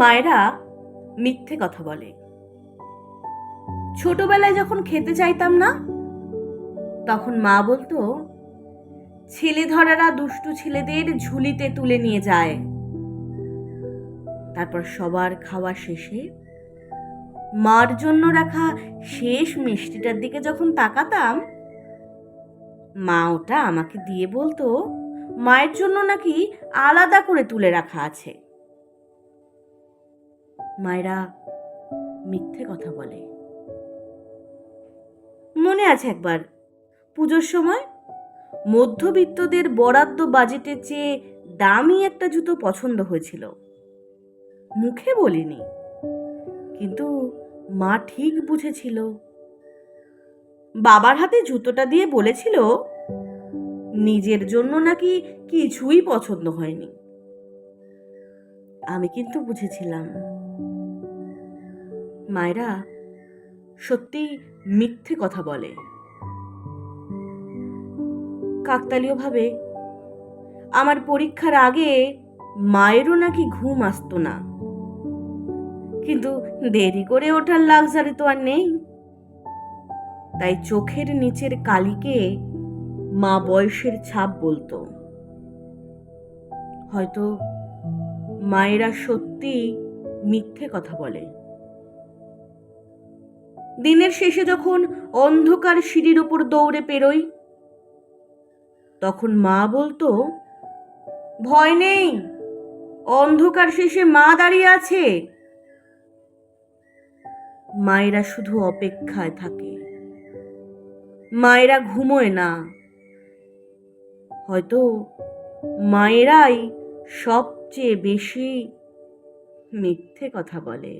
মায়েরা মিথ্যে কথা বলে। ছোটবেলায় যখন খেতে চাইতাম না, তখন মা বলতো ছেলে ধরারা দুষ্টু ছেলেদের ঝুলিতে তুলে নিয়ে যায়। তারপর সবার খাওয়া শেষে মার জন্য রাখা শেষ মিষ্টিটার দিকে যখন তাকাতাম, মা ওটা আমাকে দিয়ে বলতো মায়ের জন্য নাকি আলাদা করে তুলে রাখা আছে। মায়েরা মিথ্যে কথা বলে। মনে আছে একবার পুজোর সময় মধ্যবিত্তদের বরাদ্দ বাজেটের চেয়ে দামি একটা জুতো পছন্দ হয়েছিল। মুখে বলিনি, কিন্তু মা ঠিক বুঝেছিল। বাবার হাতে জুতোটা দিয়ে বলেছিল নিজের জন্য নাকি কিছুই পছন্দ হয়নি। আমি কিন্তু বুঝেছিলাম মায়েরা সত্যি মিথ্যে কথা বলে। কাকতালীয় ভাবে আমার পরীক্ষার আগে মায়েরও নাকি ঘুম আসতো না, কিন্তু দেরি করে ওঠার লাক্সারি তো আর নেই। তাই চোখের নিচের কালিকে মা বয়সের ছাপ বলতো। হয়তো মায়েরা সত্যি মিথ্যে কথা বলে। দিনের শেষে যখন অন্ধকার সিঁড়ির উপর দৌড়ে পেরোই, তখন মা বলতো ভয় নেই, অন্ধকার শেষে মা দাঁড়িয়ে আছে। মায়েরা শুধু অপেক্ষায় থাকে, মায়েরা ঘুমোয় না। হয়তো মায়েরাই সবচেয়ে বেশি মিথ্যে কথা বলে।